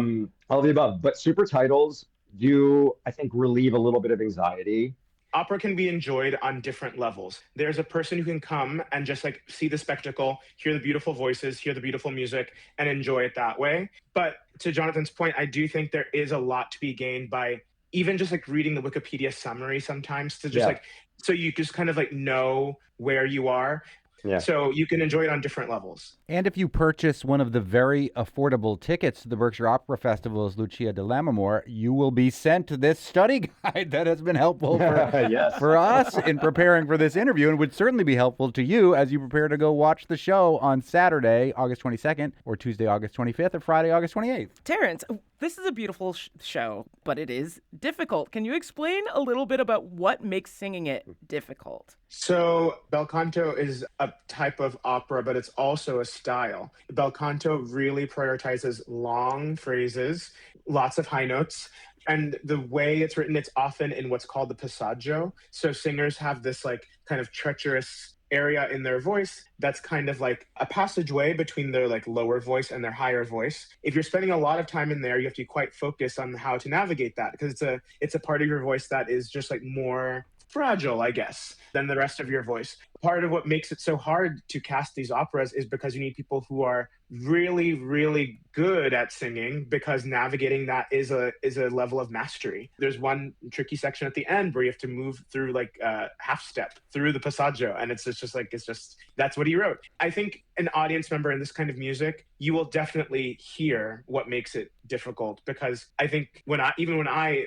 S8: All of the above. But super titles do, I think, relieve a little bit of anxiety.
S7: Opera can be enjoyed on different levels. There's a person who can come and just like see the spectacle, hear the beautiful voices, hear the beautiful music, and enjoy it that way. But to Jonathan's point, I do think there is a lot to be gained by even just like reading the Wikipedia summary sometimes to just so you just kind of like know where you are. Yeah. So you can enjoy it on different levels.
S3: And if you purchase one of the very affordable tickets to the Berkshire Opera Festival's Lucia di Lammermoor, you will be sent this study guide that has been helpful for us in preparing for this interview, and would certainly be helpful to you as you prepare to go watch the show on Saturday, August 22nd, or Tuesday, August 25th, or Friday, August 28th.
S2: Terrence, this is a beautiful show, but it is difficult. Can you explain a little bit about what makes singing it difficult?
S7: So bel canto is a type of opera, but it's also a style. Bel canto really prioritizes long phrases, lots of high notes. And the way it's written, it's often in what's called the passaggio. So singers have this like kind of treacherous area in their voice that's kind of like a passageway between their like lower voice and their higher voice. If you're spending a lot of time in there, you have to be quite focused on how to navigate that, because it's a part of your voice that is just like more fragile, I guess, than the rest of your voice. Part of what makes it so hard to cast these operas is because you need people who are really, really good at singing, because navigating that is a level of mastery. There's one tricky section at the end where you have to move through like a half step through the passaggio, and it's just that's what he wrote. I think an audience member in this kind of music, you will definitely hear what makes it difficult, because I think when I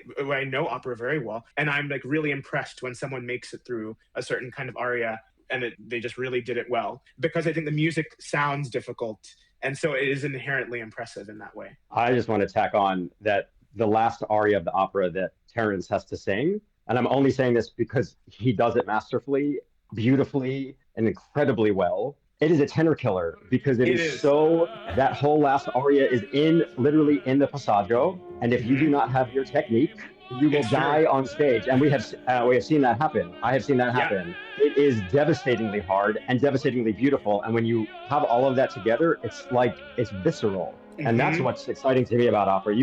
S7: know opera very well, and I'm like really impressed when someone makes it through a certain kind of aria and they just really did it well, because I think the music sounds difficult. And so it is inherently impressive in that way.
S8: I just want to tack on that the last aria of the opera that Terrence has to sing, and I'm only saying this because he does it masterfully, beautifully, and incredibly well. It is a tenor killer, because it is so, that whole last aria is literally in the passaggio. And if you do not have your technique, you will die on stage. And we have seen that happen. I have seen that happen. Yeah. It is devastatingly hard and devastatingly beautiful. And when you have all of that together, it's visceral. Mm-hmm. And that's what's exciting to me about opera.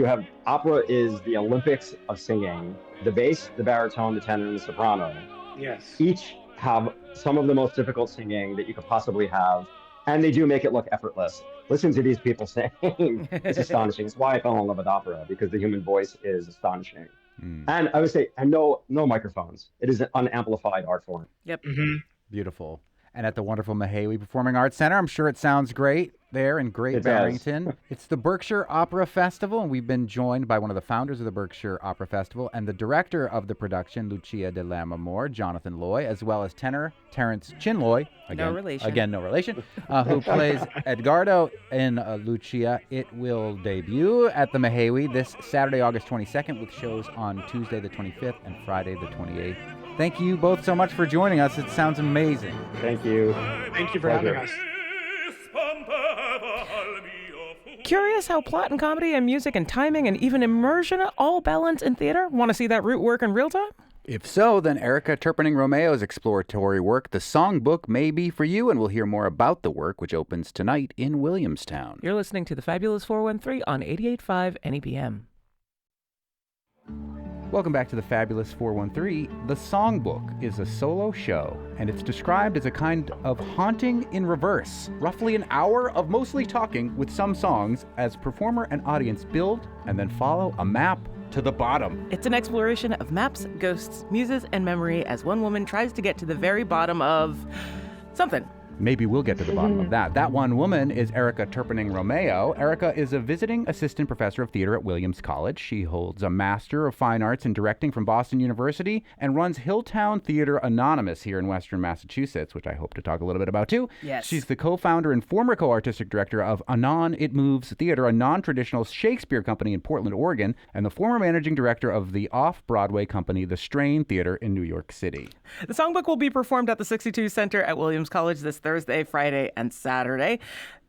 S8: Opera is the Olympics of singing. The bass, the baritone, the tenor, and the soprano.
S7: Yes.
S8: Each have some of the most difficult singing that you could possibly have. And they do make it look effortless. listen to these people sing. It's astonishing. It's why I fell in love with opera, because the human voice is astonishing. And I would say, and no microphones. It is an unamplified art form.
S2: Yep.
S3: Beautiful. And at the wonderful Mahaiwe Performing Arts Center, I'm sure it sounds great there in Great Barrington. It's the Berkshire Opera Festival, and we've been joined by one of the founders of the Berkshire Opera Festival and the director of the production, Lucia di Lammermoor, Jonathan Loy, as well as tenor Terrence Chin-Loy.
S2: No relation.
S3: Again, no relation. Who plays Edgardo in Lucia. It will debut at the Mahaiwe this Saturday, August 22nd, with shows on Tuesday the 25th and Friday the 28th. Thank you both so much for joining us. It sounds amazing.
S8: Thank you.
S7: Thank you for having us.
S2: Curious how plot and comedy and music and timing and even immersion all balance in theater? Want to see that root work in real time?
S3: If so, then Erica Terpening-Romeo's exploratory work, The Songbook, may be for you, and we'll hear more about the work, which opens tonight in Williamstown.
S2: You're listening to The Fabulous 413 on 88.5 NEPM.
S3: Welcome back to the Fabulous 413. The Songbook is a solo show, and it's described as a kind of haunting in reverse. Roughly an hour of mostly talking with some songs as performer and audience build and then follow a map to the bottom.
S2: It's an exploration of maps, ghosts, muses, and memory as one woman tries to get to the very bottom of something.
S3: Maybe we'll get to the bottom of that. That one woman is Erica Terpening-Romeo. Erica is a visiting assistant professor of theater at Williams College. She holds a Master of Fine Arts in Directing from Boston University and runs Hilltown Theater Anonymous here in Western Massachusetts, which I hope to talk a little bit about too.
S2: Yes.
S3: She's the co-founder and former co-artistic director of Anon It Moves Theater, a non-traditional Shakespeare company in Portland, Oregon, and the former managing director of the off-Broadway company, The Strain Theater in New York City.
S2: The Songbook will be performed at the 62 Center at Williams College this Thursday, Friday, and Saturday.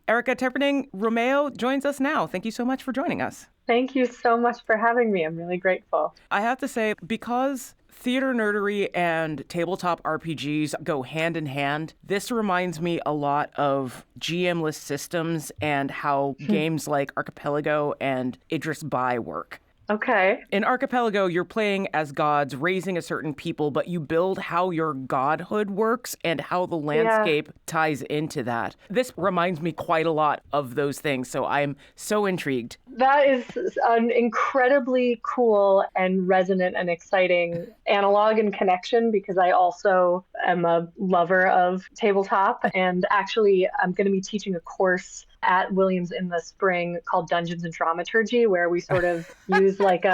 S2: Erica Terpening-Romeo joins us now. Thank you so much for joining us.
S9: Thank you so much for having me. I'm really grateful.
S2: I have to say, because theater nerdery and tabletop RPGs go hand in hand, this reminds me a lot of GM-less systems and how games like Archipelago and Idris Bai work.
S9: Okay.
S2: In Archipelago, you're playing as gods, raising a certain people, but you build how your godhood works and how the landscape ties into that. This reminds me quite a lot of those things, so I'm so intrigued.
S9: That is an incredibly cool and resonant and exciting analog and connection, because I also am a lover of tabletop, and actually I'm going to be teaching a course at Williams in the spring called Dungeons and Dramaturgy, where we sort of use like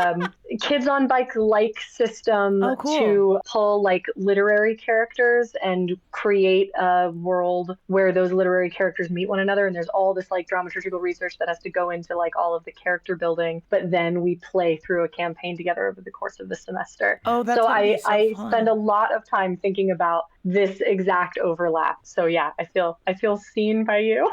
S9: kids on bike like system to pull like literary characters and create a world where those literary characters meet one another. And there's all this like dramaturgical research that has to go into like all of the character building, but then we play through a campaign together over the course of the semester.
S2: Oh, that's
S9: so
S2: I
S9: spend a lot of time thinking about this exact overlap. So yeah, I feel seen by you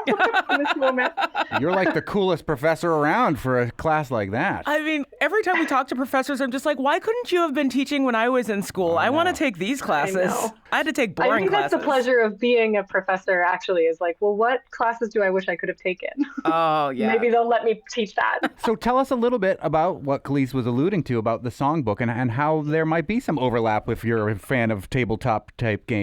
S9: in this moment.
S3: You're like the coolest professor around for a class like that.
S2: I mean, every time we talk to professors, I'm just like, why couldn't you have been teaching when I was in school? I want to take these classes. I had to take boring classes.
S9: I think that's the pleasure of being a professor, actually, is like, well, what classes do I wish I could have taken?
S2: Oh, yeah.
S9: Maybe they'll let me teach that.
S3: So tell us a little bit about what Khalees was alluding to about the Songbook and how there might be some overlap if you're a fan of tabletop type games.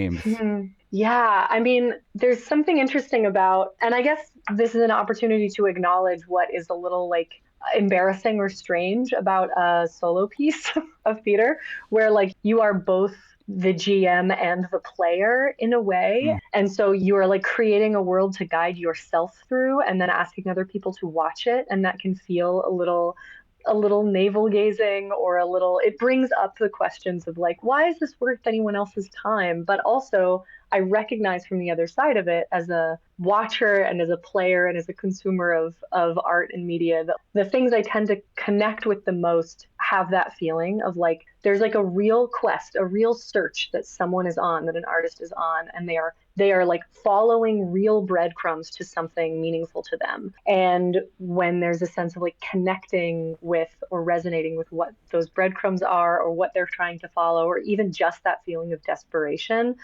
S9: Yeah, I mean, there's something interesting about, and I guess this is an opportunity to acknowledge what is a little like embarrassing or strange about a solo piece of theater, where like you are both the GM and the player in a way. And so you are like creating a world to guide yourself through and then asking other people to watch it. And that can feel a little navel gazing, or it brings up the questions of like, why is this worth anyone else's time? But also I recognize from the other side of it, as a watcher and as a player and as a consumer of art and media, the things I tend to connect with the most have that feeling of like, there's like a real quest, a real search that someone is on, that an artist is on, and they are like following real breadcrumbs to something meaningful to them. And when there's a sense of like connecting with or resonating with what those breadcrumbs are, or what they're trying to follow, or even just that feeling of desperation,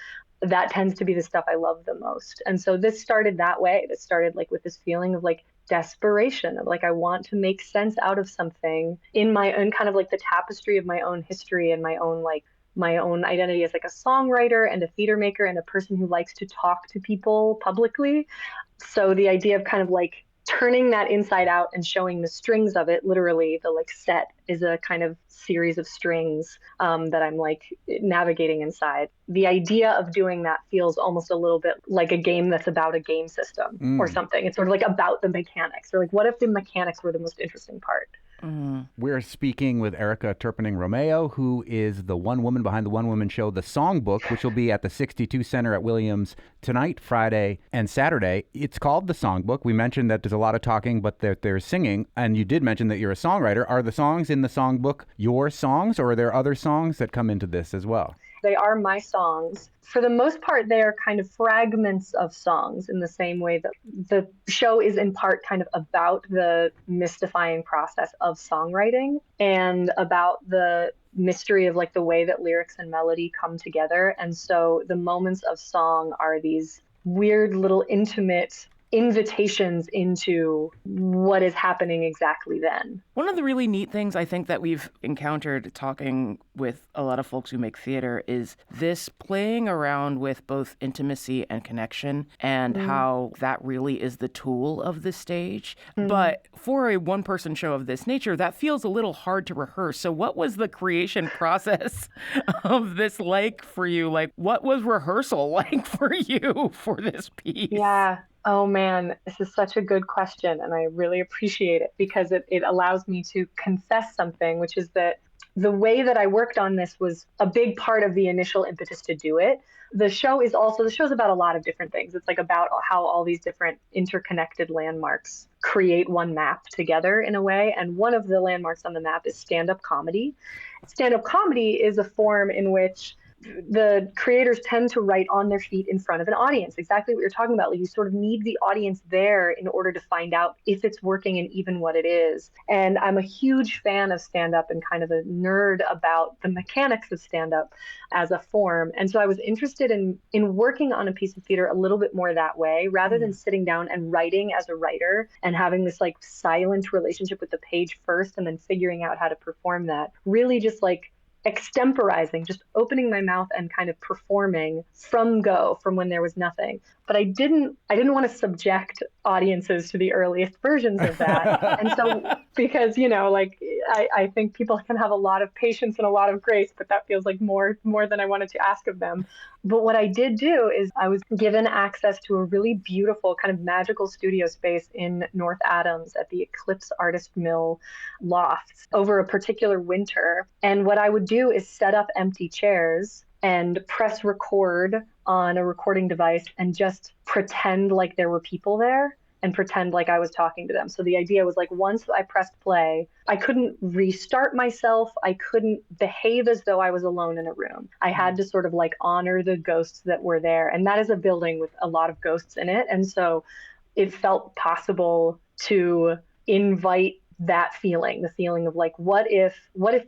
S9: that tends to be the stuff I love the most. And so this started that way. This started like with this feeling of like desperation, of like, I want to make sense out of something in my own kind of like the tapestry of my own history and my own identity as like a songwriter and a theater maker and a person who likes to talk to people publicly. So the idea of kind of like turning that inside out and showing the strings of it, literally the like set is a kind of series of strings that I'm like navigating inside. The idea of doing that feels almost a little bit like a game that's about a game system or something. It's sort of like about the mechanics, or like what if the mechanics were the most interesting part?
S3: We're speaking with Erica Terpening-Romeo, who is the one woman behind the one-woman show, The Songbook, which will be at the 62 Center at Williams tonight, Friday, and Saturday. It's called The Songbook. We mentioned that there's a lot of talking, but that there's singing, and you did mention that you're a songwriter. Are the songs in The Songbook your songs, or are there other songs that come into this as well?
S9: They are my songs. For the most part, they are kind of fragments of songs in the same way that the show is in part kind of about the mystifying process of songwriting and about the mystery of like the way that lyrics and melody come together. And so the moments of song are these weird little intimate invitations into what is happening exactly then.
S2: One of the really neat things I think that we've encountered talking with a lot of folks who make theater is this playing around with both intimacy and connection and how that really is the tool of the stage. But for a one-person show of this nature, that feels a little hard to rehearse. So what was the creation process of this like for you? Like, what was rehearsal like for you for this piece?
S9: Yeah. Oh man, this is such a good question, and I really appreciate it because it allows me to confess something, which is that the way that I worked on this was a big part of the initial impetus to do it. The show's about a lot of different things. It's like about how all these different interconnected landmarks create one map together in a way, and one of the landmarks on the map is stand-up comedy. Stand-up comedy is a form in which the creators tend to write on their feet in front of an audience. Exactly what you're talking about. Like you sort of need the audience there in order to find out if it's working and even what it is. And I'm a huge fan of stand-up and kind of a nerd about the mechanics of stand-up as a form. And so I was interested in working on a piece of theater a little bit more that way, rather than sitting down and writing as a writer and having this like silent relationship with the page first and then figuring out how to perform that. Really just like extemporizing, just opening my mouth and kind of performing from when there was nothing. But I didn't want to subject audiences to the earliest versions of that. And so, because, like, I think people can have a lot of patience and a lot of grace, but that feels like more than I wanted to ask of them. But what I did do is I was given access to a really beautiful kind of magical studio space in North Adams at the Eclipse Artist Mill lofts over a particular winter. And what I would do is set up empty chairs and press record on a recording device and just pretend like there were people there and pretend like I was talking to them. So the idea was like, once I pressed play, I couldn't restart myself. I couldn't behave as though I was alone in a room. I had to sort of like honor the ghosts that were there. And that is a building with a lot of ghosts in it. And so it felt possible to invite that feeling, the feeling of like, what if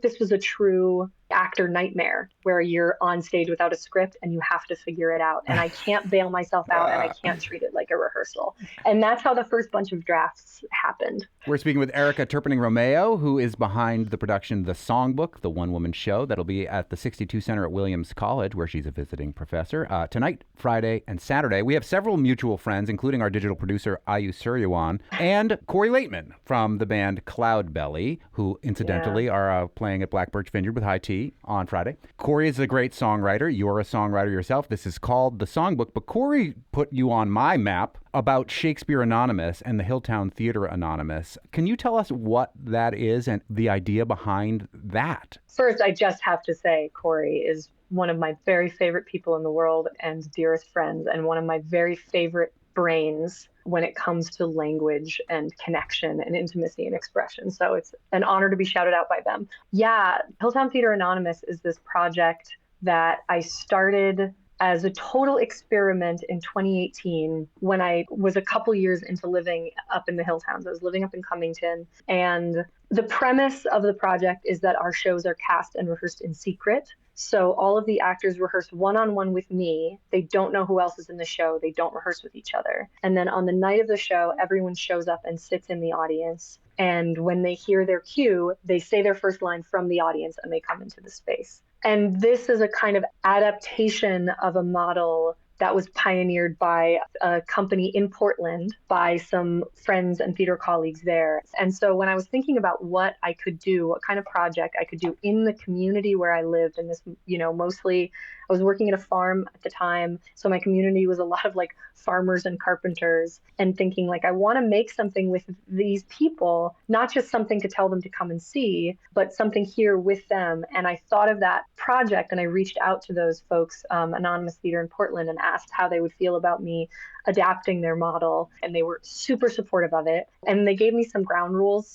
S9: this was a true actor nightmare where you're on stage without a script and you have to figure it out, and I can't bail myself out and I can't treat it like a rehearsal. And that's how the first bunch of drafts happened.
S3: We're speaking with Erica Terpening-Romeo, who is behind the production The Songbook, the one-woman show that'll be at the 62 Center at Williams College, where she's a visiting professor, tonight, Friday, and Saturday. We have several mutual friends, including our digital producer, Ayu Suryawan, and Corey Laitman from the band Cloudbelly, who incidentally are playing at Black Birch Vineyard with High Tea on Friday. Corey is a great songwriter. You're a songwriter yourself. This is called The Songbook, but Corey put you on my map about Shakespeare Anonymous and the Hilltown Theater Anonymous. Can you tell us what that is and the idea behind that?
S9: First, I just have to say Corey is one of my very favorite people in the world and dearest friends, and one of my very favorite brains when it comes to language and connection and intimacy and expression. So it's an honor to be shouted out by them. Yeah, Hilltown Theater Anonymous is this project that I started as a total experiment in 2018 when I was a couple years into living up in the Hilltowns. I was living up in Cummington, and the premise of the project is that our shows are cast and rehearsed in secret. So all of the actors rehearse one-on-one with me. They don't know who else is in the show. They don't rehearse with each other. And then on the night of the show, everyone shows up and sits in the audience. And when they hear their cue, they say their first line from the audience and they come into the space. And this is a kind of adaptation of a model that was pioneered by a company in Portland by some friends and theater colleagues there. And so when I was thinking about what I could do, what kind of project I could do in the community where I lived, and this, mostly I was working at a farm at the time. So my community was a lot of like farmers and carpenters, and thinking like, I want to make something with these people, not just something to tell them to come and see, but something here with them. And I thought of that project, and I reached out to those folks, Anonymous Theater in Portland, and asked how they would feel about me adapting their model. And they were super supportive of it. And they gave me some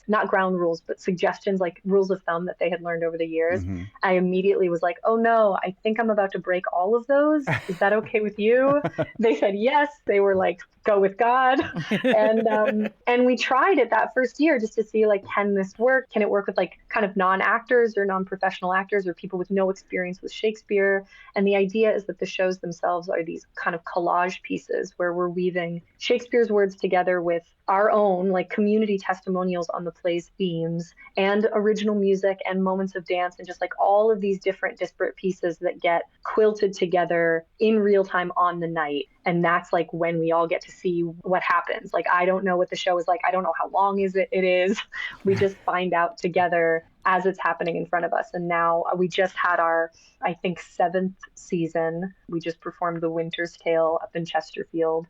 S9: not ground rules, but suggestions, like rules of thumb that they had learned over the years. Mm-hmm. I immediately was like, oh no, I think I'm about to break all of those. Is that okay with you? They said yes. They were like, go with God. And we tried it that first year just to see, like, can this work? Can it work with like kind of non-actors or non-professional actors or people with no experience with Shakespeare? And the idea is that the shows themselves are these kind of collage pieces where we're weaving Shakespeare's words together with our own like community testimonials on the play's themes and original music and moments of dance, and just like all of these different disparate pieces that get quilted together in real time on the night. And that's like when we all get to see what happens. Like, I don't know what the show is like. I don't know how long it is. We just find out together as it's happening in front of us. And now we just had our, I think, 7th season. We just performed The Winter's Tale up in Chesterfield.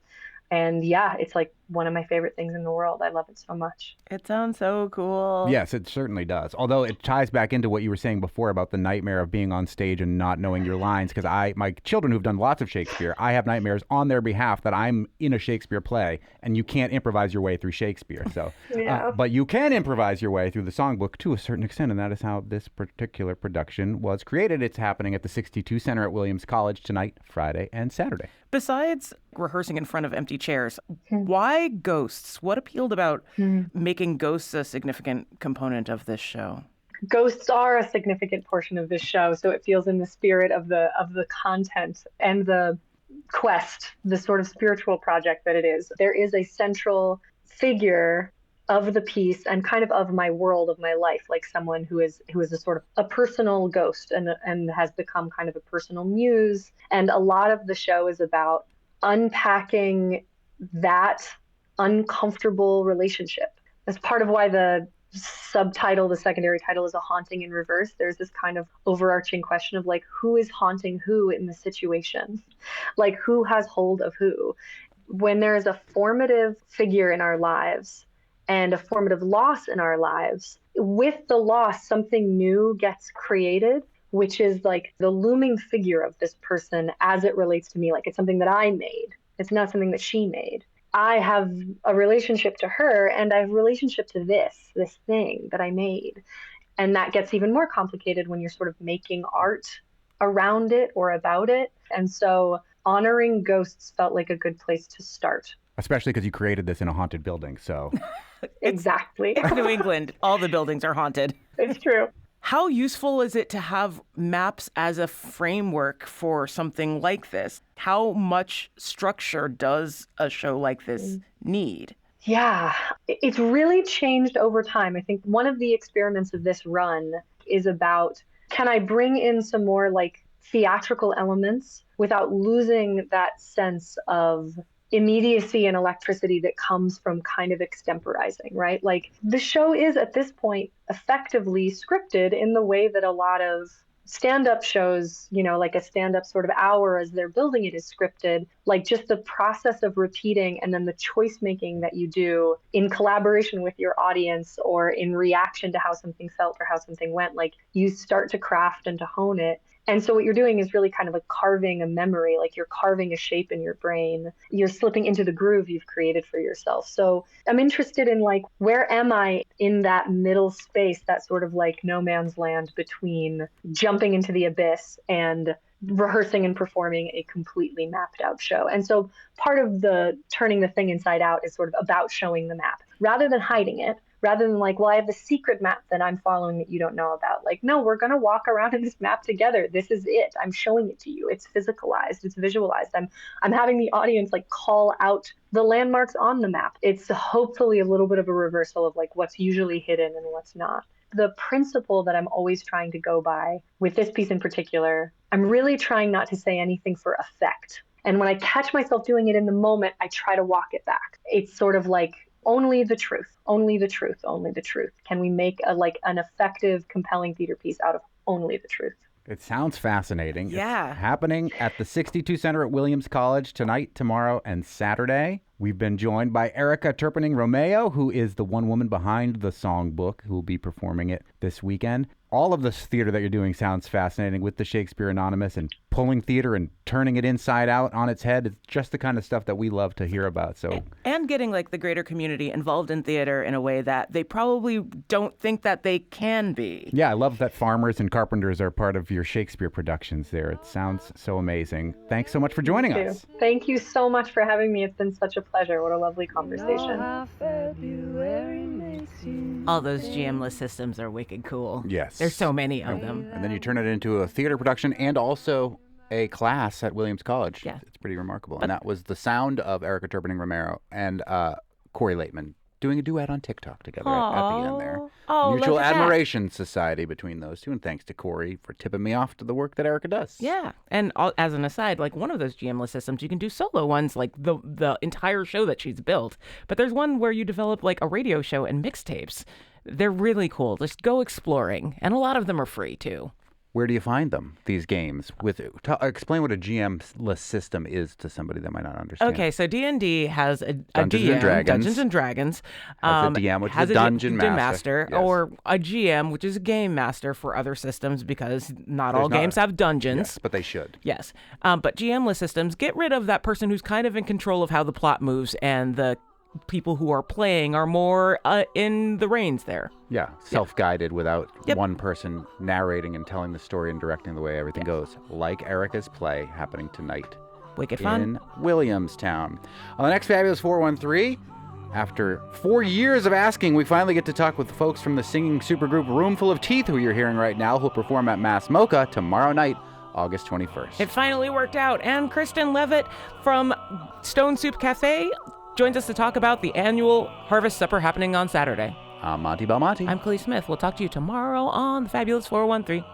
S9: And yeah, it's like one of my favorite things in the world. I love it so much.
S2: It sounds so cool.
S3: Yes, it certainly does. Although it ties back into what you were saying before about the nightmare of being on stage and not knowing your lines. Because my children who've done lots of Shakespeare, I have nightmares on their behalf that I'm in a Shakespeare play and you can't improvise your way through Shakespeare. So,
S9: yeah.
S3: But you can improvise your way through the Songbook to a certain extent, and that is how this particular production was created. It's happening at the 62 Center at Williams College tonight, Friday, and Saturday.
S2: Besides rehearsing in front of empty chairs, why ghosts? What appealed about making ghosts a significant component of this show?
S9: Ghosts are a significant portion of this show, so it feels in the spirit of the content and the quest, the sort of spiritual project that it is. There is a central figure of the piece and kind of my world, of my life, like someone who is a sort of a personal ghost and has become kind of a personal muse. And a lot of the show is about unpacking that uncomfortable relationship. That's part of why the subtitle, the secondary title, is A Haunting in Reverse. There's this kind of overarching question of like, who is haunting who in the situation? Like, who has hold of who? When there is a formative figure in our lives and a formative loss in our lives, with the loss, something new gets created, which is like the looming figure of this person as it relates to me. Like, it's something that I made. It's not something that she made. I have a relationship to her, and I have a relationship to this thing that I made. And that gets even more complicated when you're sort of making art around it or about it. And so honoring ghosts felt like a good place to start.
S3: Especially because you created this in a haunted building, so.
S9: Exactly.
S2: It's New England. All the buildings are haunted.
S9: It's true.
S2: How useful is it to have maps as a framework for something like this? How much structure does a show like this need?
S9: Yeah, it's really changed over time. I think one of the experiments of this run is about, can I bring in some more like theatrical elements without losing that sense of immediacy and electricity that comes from kind of extemporizing, right? Like, the show is at this point effectively scripted in the way that a lot of stand-up shows, like a stand-up sort of hour as they're building it is scripted. Like, just the process of repeating and then the choice making that you do in collaboration with your audience or in reaction to how something felt or how something went, like, you start to craft and to hone it. And so what you're doing is really kind of like carving a memory, like you're carving a shape in your brain. You're slipping into the groove you've created for yourself. So I'm interested in like, where am I in that middle space, that sort of like no man's land between jumping into the abyss and rehearsing and performing a completely mapped out show. And so part of the turning the thing inside out is sort of about showing the map rather than hiding it. Rather than like, well, I have the secret map that I'm following that you don't know about. Like, no, we're going to walk around in this map together. This is it. I'm showing it to you. It's physicalized. It's visualized. I'm having the audience like call out the landmarks on the map. It's hopefully a little bit of a reversal of like what's usually hidden and what's not. The principle that I'm always trying to go by with this piece in particular, I'm really trying not to say anything for effect. And when I catch myself doing it in the moment, I try to walk it back. It's sort of like only the truth, only the truth, only the truth. Can we make an effective, compelling theater piece out of only the truth?
S3: It sounds fascinating.
S2: Yeah.
S3: It's happening at the 62 Center at Williams College tonight, tomorrow, and Saturday. We've been joined by Erica Terpening-Romeo, who is the one woman behind the Songbook, who will be performing it this weekend. All of this theater that you're doing sounds fascinating with the Shakespeare Anonymous and pulling theater and turning it inside out on its head. It's just the kind of stuff that we love to hear about.
S2: And getting the greater community involved in theater in a way that they probably don't think that they can be.
S3: Yeah, I love that farmers and carpenters are part of your Shakespeare productions there. It sounds so amazing. Thanks so much for joining us.
S9: Thank you so much for having me. It's been such a pleasure. What a lovely conversation.
S2: All those GM-less systems are wicked cool.
S3: Yes.
S2: There's so many of them.
S3: And then you turn it into a theater production and also a class at Williams College.
S2: Yeah.
S3: It's pretty remarkable. And that was the sound of Erica Terpening-Romeo and Corey Laitman doing a duet on TikTok together at the end there.
S2: Oh,
S3: Mutual
S2: look at
S3: admiration society between those two. And thanks to Corey for tipping me off to the work that Erica does.
S2: Yeah. And as an aside, one of those GM-less systems, you can do solo ones, the entire show that she's built. But there's one where you develop a radio show and mixtapes. They're really cool. Just go exploring. And a lot of them are free, too.
S3: Where do you find them, these games? Explain what a GM-less system is to somebody that might not understand.
S2: Okay, so D&D has a
S3: Dungeons
S2: DM,
S3: and Dragons.
S2: Dungeons and Dragons.
S3: Has a DM, which is a dungeon master. Yes.
S2: Or a GM, which is a game master for other systems, because not all games have dungeons.
S3: Yes, but they should.
S2: Yes. But GM-less systems get rid of that person who's kind of in control of how the plot moves, and the people who are playing are more in the reins there.
S3: Yeah, self-guided without one person narrating and telling the story and directing the way everything goes. Like Erica's play happening tonight.
S2: Wicked fun.
S3: In Williamstown. On the next Fabulous 413, after 4 years of asking, we finally get to talk with the folks from the singing supergroup Roomful of Teeth, who you're hearing right now, who'll perform at Mass Mocha tomorrow night, August 21st.
S2: It finally worked out. And Kristen Levitt from Stone Soup Cafe joins us to talk about the annual Harvest Supper happening on Saturday.
S3: I'm Monty Belmonte.
S2: I'm Clee Smith. We'll talk to you tomorrow on the Fabulous 413.